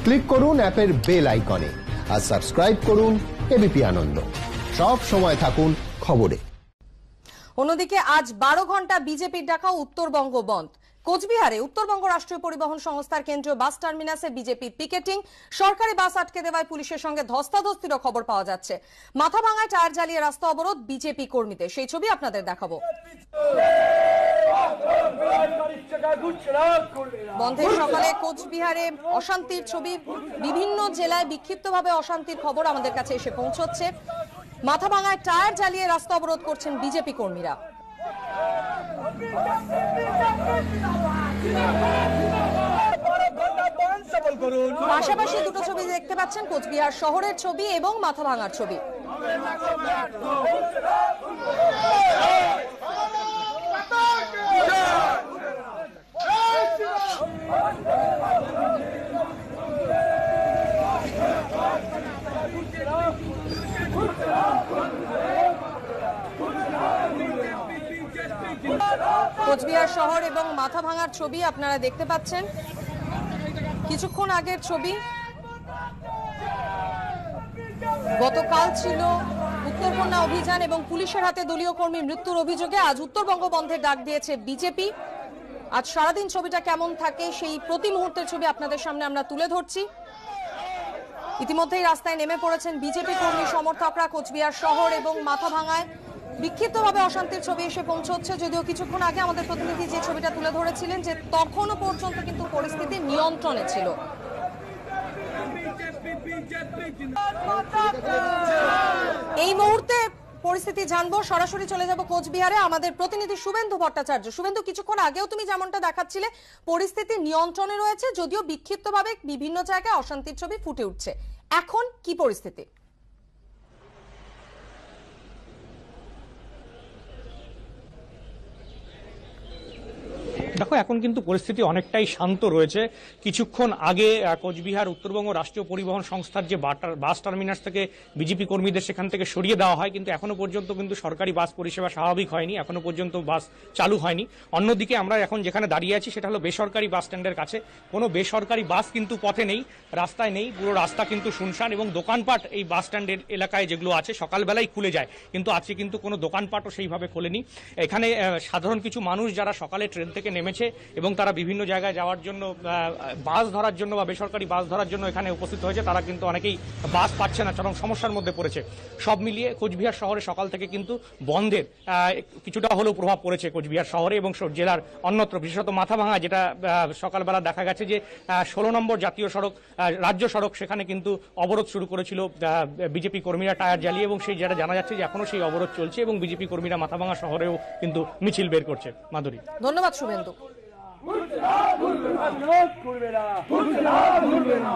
Click করুন অ্যাপের bell আইকনে আর সাবস্ক্রাইব করুন এবিপি আনন্দ। সব সময় থাকুন খবরে। অন্যদিকে আজ 12 ঘন্টা বিজেপির ডাকা উত্তরবঙ্গ বন্ধ। কোচবিহারে উত্তরবঙ্গ রাষ্ট্রীয় পরিবহন সংস্থার কেন্দ্রীয় বাস টার্মিনাসে বিজেপির পিকেটিং, সরকারি বাস আটকে দেওয়ায় পুলিশের সঙ্গে ধস্তাধস্তিরও খবর পাওয়া যাচ্ছে। মাথাভাঙায় টায়ার জ্বালিয়ে রাস্তা অবরোধ বিজেপি কর্মীদের, সেই ছবি আপনাদের দেখাবো। বন্ধের সকালে কোচবিহারে অশান্তির ছবি, বিভিন্ন জেলায় বিক্ষিপ্তভাবে অশান্তির খবর আমাদের কাছে এসে পৌঁছচ্ছে। মাথাভাঙায় টায়ার জ্বালিয়ে রাস্তা অবরোধ করছেন বিজেপি কর্মীরা। পাশাপাশি দুটো ছবি দেখতে পাচ্ছেন, কোচবিহার শহরের ছবি এবং মাথাভাঙার ছবি। কোচবিহার শহর এবং মাথাভাঙার ছবি আপনারা দেখতে পাচ্ছেন, কিছুক্ষণ আগের ছবি। গতকাল ছিল উত্তরকন্যা অভিযান এবং পুলিশের হাতে দলীয় কর্মী মৃত্যুর অভিযোগে আজ উত্তরবঙ্গ বন্ধের ডাক দিয়েছে বিজেপি। আজ সারাদিন ছবিটা কেমন থাকে সেই প্রতি মুহূর্তের ছবি আপনাদের সামনে আমরা তুলে ধরছি। ইতিমধ্যেই রাস্তায় নেমে পড়েছেন বিজেপি কর্মী সমর্থকরা। কোচবিহার শহর এবং মাথাভাঙায় বিক্ষিপ্তভাবে অশান্তির ছবি এসে পৌঁছচ্ছে, যদিও কিছুক্ষণ আগে আমাদের প্রতিনিধি যে ছবিটা তুলে ধরেছিলেন যে তখনও পর্যন্ত কিন্তু পরিস্থিতি নিয়ন্ত্রণে ছিল। এই মুহূর্তে পরিস্থিতি জানবো, সরাসরি চলে যাব কোচবিহারে। আমাদের প্রতিনিধি শুভেন্দু ভট্টাচার্য। শুভেন্দু, কিছুক্ষণ আগেও তুমি যেমনটা দেখাচ্ছিলে পরিস্থিতি নিয়ন্ত্রণে রয়েছে, যদিও বিক্ষিপ্তভাবে বিভিন্ন জায়গায় অশান্তির ছবি ফুটে উঠছে, এখন কি পরিস্থিতি? দেখো, এখন কিন্তু পরিস্থিতি অনেকটাই শান্ত রয়েছে। কিছুক্ষণ আগে কোচবিহার উত্তরবঙ্গ রাষ্ট্রীয় পরিবহন সংস্থার যে বাস টার্মিনাস থেকে বিজেপি কর্মীদের সেখান থেকে সরিয়ে দেওয়া হয়, কিন্তু এখনো পর্যন্ত কিন্তু সরকারি বাস পরিষেবা স্বাভাবিক হয়নি, এখনো পর্যন্ত বাস চালু হয়নি। অন্যদিকে আমরা এখন যেখানে দাঁড়িয়ে আছি সেটা হলো বেসরকারি বাস স্ট্যান্ডের কাছে। কোনো বেসরকারি বাস কিন্তু পথে নেই, রাস্তায় নেই, পুরো রাস্তা কিন্তু শুনশান এবং দোকানপাট এই বাস স্ট্যান্ডের এলাকায় যেগুলো আছে সকালবেলায় খুলে যায়, কিন্তু আজকে কিন্তু কোনো দোকানপাটও সেইভাবে খোলেনি। এখানে সাধারণ কিছু মানুষ যারা সকালে ট্রেন থেকে নেমেছে এবং তারা বিভিন্ন জায়গায় যাওয়ার জন্য বাস ধরার জন্য বা বেসরকারি বাস ধরার জন্য এখানে উপস্থিত হয়েছে, তারা কিন্তু অনেকেই বাস পাচ্ছে না, চরম সমস্যার মধ্যে পড়েছে। সব মিলিয়ে কোচবিহার শহরে সকাল থেকে কিন্তু বন্ধের কিছুটা হলেও প্রভাব পড়েছে কোচবিহার শহরে এবং জেলার অন্যত্র, বিশেষত মাথাভাঙা, যেটা সকালবেলা দেখা গেছে যে 16 নম্বর জাতীয় সড়ক, রাজ্য সড়ক, সেখানে কিন্তু অবরোধ শুরু করেছিল বিজেপি কর্মীরা টায়ার জ্বালিয়ে, এবং সেই যেটা জানা যাচ্ছে যে এখনো সেই অবরোধ চলছে এবং বিজেপি কর্মীরা মাথাভাঙা শহরেও কিন্তু মিছিল বের করছে। মাধুরী, ধন্যবাদ। শুভেন্দু। ঘুরবে না